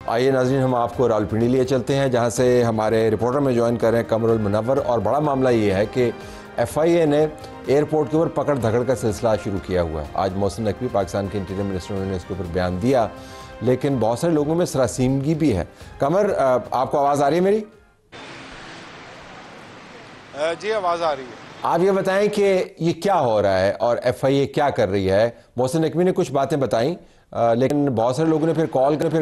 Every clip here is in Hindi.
आइए नाज़रीन, हम आपको रावलपिंडी लिए चलते हैं, जहां से हमारे रिपोर्टर में ज्वाइन कर रहे हैं कमरुल मुनव्वर। और बड़ा मामला ये है कि FIA ने एयरपोर्ट के ऊपर पकड़ धकड़ का सिलसिला शुरू किया हुआ है। आज मोहसिन नकवी, पाकिस्तान के इंटीरियर मिनिस्टर, उन्होंने इसके ऊपर बयान दिया, लेकिन बहुत सारे लोगों में सरासीमगी भी है। कमर, आपको आवाज़ आ रही है मेरी? जी, आवाज़ आ रही है। आप ये बताएं कि ये क्या हो रहा है और FIA क्या कर रही है। मोहसिन नकवी ने कुछ बातें बताई, लेकिन बहुत सारे लोगों ने फिर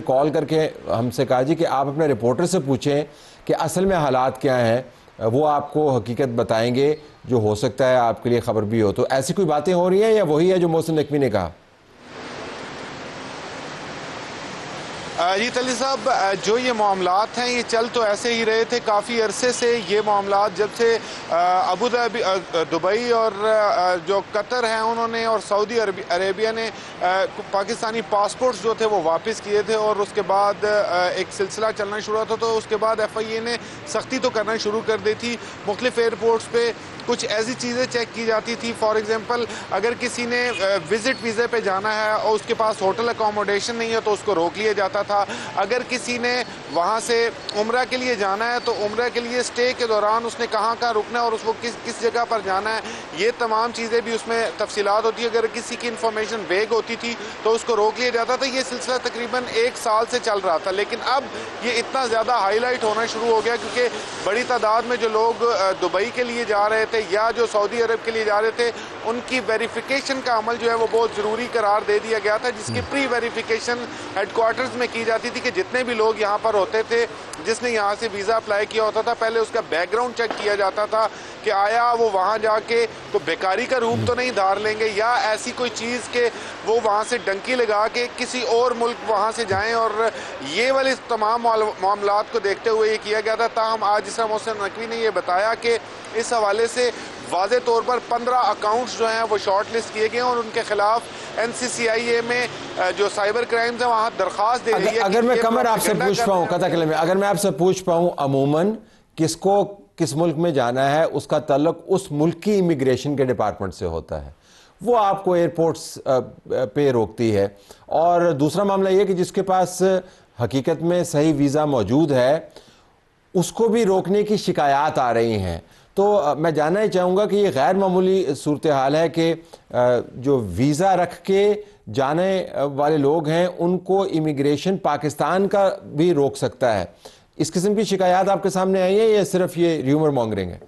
कॉल करके हमसे कहा जी कि आप अपने रिपोर्टर से पूछें कि असल में हालात क्या हैं, वो आपको हकीकत बताएंगे, जो हो सकता है आपके लिए ख़बर भी हो। तो ऐसी कोई बातें हो रही हैं या वही है जो मोहसिन नकवी ने कहा? जी तली साहब, जो ये मामलात हैं ये चल तो ऐसे ही रहे थे काफ़ी अरसे से। ये मामलात जब से अबू धाबी, दुबई और जो कतर हैं उन्होंने और सऊदी अरेबिया ने पाकिस्तानी पासपोर्ट्स जो थे वो वापस किए थे, और उसके बाद एक सिलसिला चलना शुरू हुआ था। तो उसके बाद FIA ने सख्ती तो करना शुरू कर दी थी। मुख्तलिफ एयरपोर्ट्स पे कुछ ऐसी चीज़ें चेक की जाती थी। फॉर एग्जांपल, अगर किसी ने विजिट वीज़े पे जाना है और उसके पास होटल अकोमोडेशन नहीं है तो उसको रोक लिया जाता था। अगर किसी ने वहाँ से उम्रा के लिए जाना है तो उम्रा के लिए स्टे के दौरान उसने कहाँ कहाँ रुकना है और उसको किस जगह पर जाना है, ये तमाम चीज़ें भी उसमें तफसीलात होती है। अगर किसी की इन्फॉर्मेशन वेग होती थी तो उसको रोक लिया जाता था। ये सिलसिला तकरीबन 1 साल से चल रहा था, लेकिन अब ये इतना ज़्यादा हाईलाइट होना शुरू हो गया क्योंकि बड़ी तादाद में जो लोग दुबई के लिए जा रहे थे या जो सऊदी अरब के लिए जा रहे थे, उनकी वेरिफिकेशन का अमल जो है वो बहुत ज़रूरी करार दे दिया गया था, जिसकी प्री वेरिफिकेशन हेडक्वार्टर्स में की जाती थी कि जितने भी लोग यहाँ पर होते थे, जिसने यहाँ से वीज़ा अप्लाई किया होता था, पहले उसका बैकग्राउंड चेक किया जाता था कि आया वो वहाँ जाके तो बेकारी का रूप तो नहीं धार लेंगे या ऐसी कोई चीज़ के वो वहाँ से डंकी लगा के किसी और मुल्क वहाँ से जाएं। और ये वाले तमाम मामलात को देखते हुए ये किया गया था। ताहम आज जिस मोहसिन नकवी ने ये बताया कि इस हवाले से वाज़े तौर पर 15 अकाउंट्स जो हैं वो शॉर्ट लिस्ट किए गए हैं और उनके खिलाफ NCCIA में जो साइबर क्राइम्स है वहाँ दरख्वास्त दे रही है। अगर मैं कमर आपसे पूछ पाऊँ, कथाकले में अगर मैं आपसे पूछ पाऊँ, अमूमन किसको किस मुल्क में जाना है उसका ताल्लुक उस मुल्क की इमिग्रेशन के डिपार्टमेंट से होता है, वो आपको एयरपोर्ट्स पे रोकती है। और दूसरा मामला ये कि जिसके पास हकीकत में सही वीज़ा मौजूद है उसको भी रोकने की शिकायत आ रही हैं। तो मैं जानना ही चाहूँगा कि ये गैर मामूली सूरत हाल है कि जो वीज़ा रख के जाने वाले लोग हैं उनको इमिग्रेशन पाकिस्तान का भी रोक सकता है। इस किस्म की शिकायत आपके सामने आई है या सिर्फ ये र्यूमर मॉन्गरिंग है?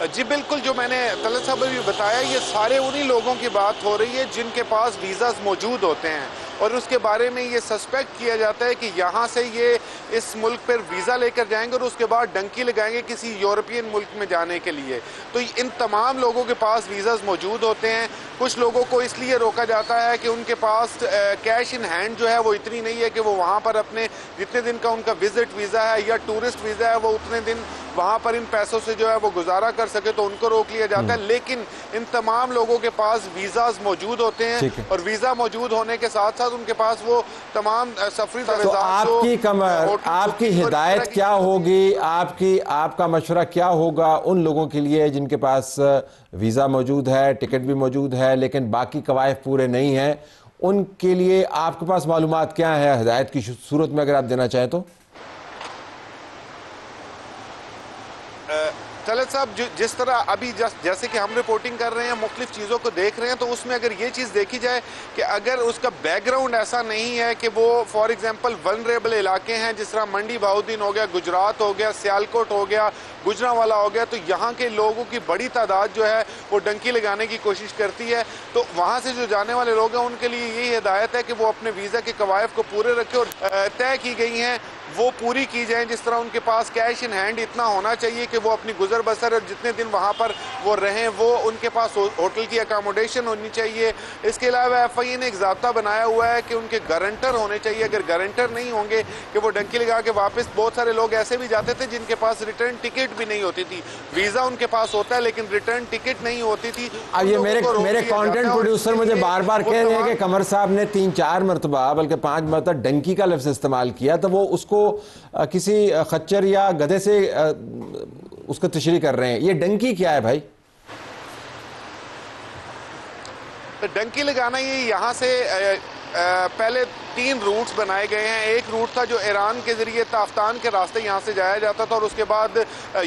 जी बिल्कुल, जो मैंने तलत साहब भी बताया, ये सारे उन्हीं लोगों की बात हो रही है जिनके पास वीज़ाज मौजूद होते हैं और उसके बारे में ये सस्पेक्ट किया जाता है कि यहाँ से ये इस मुल्क पर वीज़ा लेकर जाएंगे और उसके बाद डंकी लगाएंगे किसी यूरोपियन मुल्क में जाने के लिए। तो इन तमाम लोगों के पास वीज़ाज मौजूद होते हैं। कुछ लोगों को इसलिए रोका जाता है कि उनके पास कैश इन हैंड जो है वो इतनी नहीं है कि वो वहाँ पर अपने जितने दिन का उनका विजिट वीज़ा है या टूरिस्ट वीज़ा है वो उतने दिन वहाँ पर इन पैसों से जो है वो गुजारा कर सके, तो उनको रोक लिया जाता है। लेकिन इन तमाम लोगों के पास वीज़ाज मौजूद होते हैं और वीज़ा मौजूद होने के साथ साथ उनके पास वो तमाम सफरी तो आपकी कमर, आपकी हिदायत क्या होगी, आपका मशवरा क्या होगा उन लोगों के लिए जिनके पास वीज़ा मौजूद है, टिकट भी मौजूद है, लेकिन बाकी कवायद पूरे नहीं हैं? उनके लिए आपके पास मालूमात क्या है हिदायत की सूरत में, अगर आप देना चाहें तो? तलत साहब, जिस तरह अभी जैसे कि हम रिपोर्टिंग कर रहे हैं, मुख्तलिफ चीज़ों को देख रहे हैं, तो उसमें अगर ये चीज़ देखी जाए कि अगर उसका बैकग्राउंड ऐसा नहीं है कि वो फॉर एग्जांपल वल्नरेबल इलाके हैं, जिस तरह मंडी बहाउद्दीन हो गया, गुजरात हो गया, सियालकोट हो गया, गुजरांवाला हो गया, तो यहाँ के लोगों की बड़ी तादाद जो है वो डंकी लगाने की कोशिश करती है। तो वहाँ से जो जाने वाले लोग हैं उनके लिए यही हिदायत है कि वो अपने वीज़ा के कवायद को पूरे रखें और तय की गई हैं वो पूरी की जाए। जिस तरह उनके पास कैश इन हैंड इतना होना चाहिए कि वो अपनी गुजर बसर और जितने दिन वहाँ पर वो रहें, वो उनके पास होटल की अकोमोडेशन होनी चाहिए। इसके अलावा FIA ने एक ज़ाब्ता बनाया हुआ है कि उनके गारंटर होने चाहिए। अगर गारंटर नहीं होंगे कि वो डंकी लगा के वापस, बहुत सारे लोग ऐसे भी जाते थे जिनके पास रिटर्न टिकट भी नहीं होती थी, वीज़ा उनके पास होता है लेकिन रिटर्न टिकट नहीं होती थी। अब ये मेरे कंटेंट प्रोड्यूसर मुझे बार बार कह रहे हैं कि कमर साहब ने 3-4 मरतबा बल्कि 5 मरतबा डंकी का लफ्ज़ इस्तेमाल किया, तो वो उसको किसी खच्चर या गधे से उसको तशरीह कर रहे हैं। ये डंकी क्या है भाई? तो डंकी लगाना ये यहाँ से पहले 3 रूट्स बनाए गए हैं। एक रूट था जो ईरान के जरिए ताफ्तान के रास्ते यहाँ से जाया जाता था और उसके बाद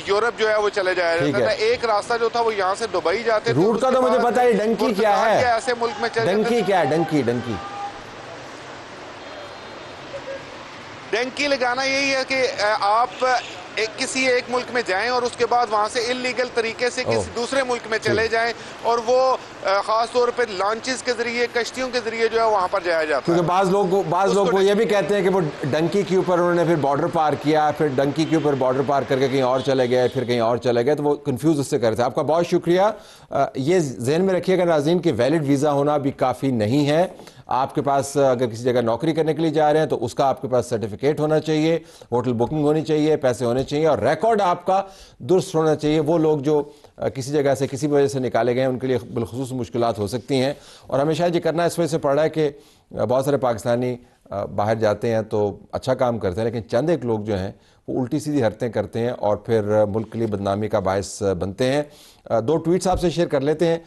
यूरोप जो है वो चले जाया जाता था। एक रास्ता जो था वो यहाँ से दुबई जाते थे। रूट का तो मुझे पता है, डंकी क्या है, ऐसे मुल्क में डंकी क्या है, डंकी डंकी डंकी लगाना यही है कि आप किसी एक मुल्क में जाएं और उसके बाद वहां से इलीगल तरीके से किसी दूसरे मुल्क में चले जाएं और वो खास तौर पे लॉन्चेस के जरिए, कश्तियों के जरिए जो है वहां पर जाया जाता है। क्योंकि बाज लोग वो ये भी कहते हैं कि वो डंकी के ऊपर उन्होंने फिर बॉर्डर पार किया, फिर डंकी के ऊपर बॉर्डर पार करके कहीं और चले गए, फिर कहीं और चले गए, तो वो कंफ्यूज उससे कर रहे थे। आपका बहुत शुक्रिया। ये जहन में रखिएगा नाज़रीन कि वैलिड वीज़ा होना भी काफ़ी नहीं है। आपके पास अगर किसी जगह नौकरी करने के लिए जा रहे हैं तो उसका आपके पास सर्टिफिकेट होना चाहिए, होटल बुकिंग होनी चाहिए, पैसे होने चाहिए और रिकॉर्ड आपका दुरुस्त होना चाहिए। वो लोग जो किसी जगह से किसी वजह से निकाले गए हैं उनके लिए बिलखुसूस मुश्किलात हो सकती हैं। और हमें शायद ये करना इस वजह से पड़ रहा है कि बहुत सारे पाकिस्तानी बाहर जाते हैं तो अच्छा काम करते हैं, लेकिन चंद एक लोग जो हैं वो उल्टी सीधी हरकतें करते हैं और फिर मुल्क के लिए बदनामी का बायस बनते हैं। 2 ट्वीट्स आपसे शेयर कर लेते हैं।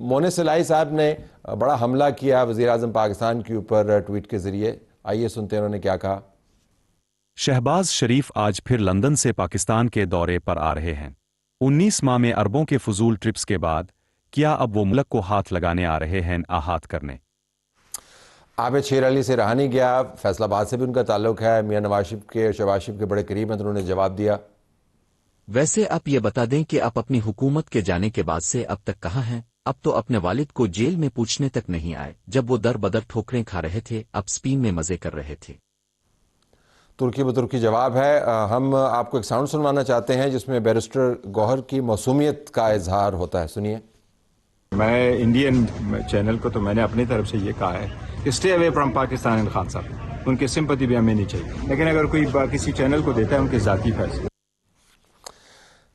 मोने सलाई साहब ने बड़ा हमला किया वज़ीर आज़म पाकिस्तान के ऊपर ट्वीट के ज़रिए। आइए सुनते हैं उन्होंने क्या कहा। शहबाज शरीफ आज फिर लंदन से पाकिस्तान के दौरे पर आ रहे हैं। 19 माह में अरबों के फजूल ट्रिप्स के बाद क्या अब वो मुल्क को हाथ लगाने आ रहे हैं आहत करने। आबिद शेर अली से रहा नहीं गया, फैसलाबाद से भी उनका ताल्लुक है, मियां नवाज शरीफ के, शहबाज शरीफ के बड़े करीब हैं, तो उन्होंने जवाब दिया। वैसे आप ये बता दें कि आप अपनी हुकूमत के जाने के बाद से अब तक कहाँ हैं। अब तो अपने वालिद को जेल में पूछने तक नहीं आए जब वो दर बदर ठोकरें खा रहे थे, अब स्पेन में मजे कर रहे थे। तुर्की बतुर्की जवाब है। हम आपको एक साउंड सुनवाना चाहते हैं जिसमें बैरिस्टर गौहर की मौसूमियत का इजहार होता है, सुनिए। मैं इंडियन चैनल को तो मैंने अपनी तरफ से ये कहा है, stay away from Pakistan and Khan साहब, उनकी सिंपैथी भी हमें नहीं चाहिए, लेकिन अगर कोई किसी चैनल को देता है उनके ज़ाती फैसले,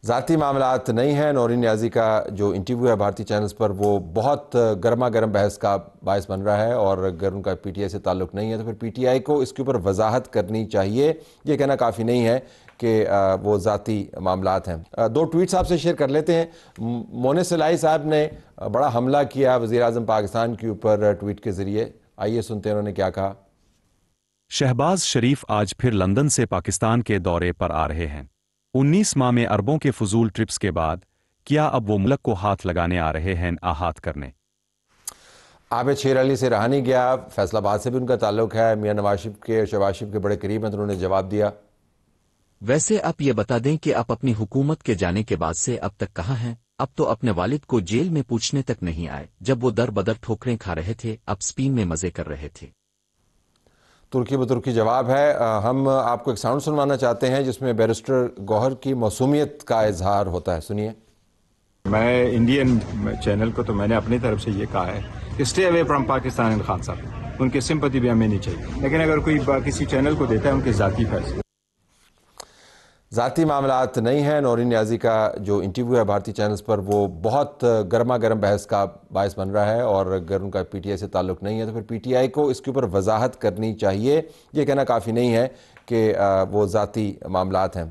ज़ाती मामलात नहीं हैं। नौरीन नियाज़ी का जो इंटरव्यू है भारतीय चैनल्स पर वो बहुत गर्मा गर्म बहस का बायस बन रहा है और अगर उनका पीटीआई से ताल्लुक़ नहीं है तो फिर पीटीआई को इसके ऊपर वजाहत करनी चाहिए। ये कहना काफ़ी नहीं है कि वो ज़ाती मामलात हैं। 2 ट्वीट्स आपसे शेयर कर लेते हैं। मोने सलाई साहब ने बड़ा हमला किया वज़ीर आज़म पाकिस्तान के ऊपर ट्वीट के ज़रिए। आइए सुनते हैं उन्होंने क्या कहा। शहबाज शरीफ आज फिर लंदन से पाकिस्तान के दौरे पर आ रहे हैं। 19 माह में अरबों के फजूल ट्रिप्स के बाद क्या अब वो मुल्क को हाथ लगाने आ रहे हैं आहत करने। आबिद शेर अली से रहा नहीं गया, फैसलाबाद से भी उनका ताल्लुक है, मियां नवाज शरीफ के, शहबाज शरीफ के बड़े करीब हैं, तो उन्होंने जवाब दिया। वैसे आप ये बता दें कि आप अपनी हुकूमत के जाने के बाद से अब तक कहाँ हैं। अब तो अपने वालिद को जेल में पूछने तक नहीं आए जब वो दर बदर ठोकरें खा रहे थे, अब स्पेन में मजे कर रहे थे। तुर्की बतुर्की जवाब है। हम आपको एक साउंड सुनवाना चाहते हैं जिसमें बैरिस्टर गौहर की मौसूमियत का इजहार होता है, सुनिए। मैं इंडियन चैनल को तो मैंने अपनी तरफ से ये कहा है, stay away from Pakistan and Khan साहब, उनकी सिंपैथी भी हमें नहीं चाहिए, लेकिन अगर कोई किसी चैनल को देता है उनके ज़ाती फैसले, ज़ाती मामलात नहीं हैं। नौरीन नियाज़ी का जो इंटरव्यू है भारतीय चैनल्स पर वो बहुत गर्मा गर्म बहस का बायस बन रहा है और अगर उनका पीटीआई से ताल्लुक़ नहीं है तो फिर पीटीआई को इसके ऊपर वजाहत करनी चाहिए। ये कहना काफ़ी नहीं है कि वो ज़ाती मामलात हैं।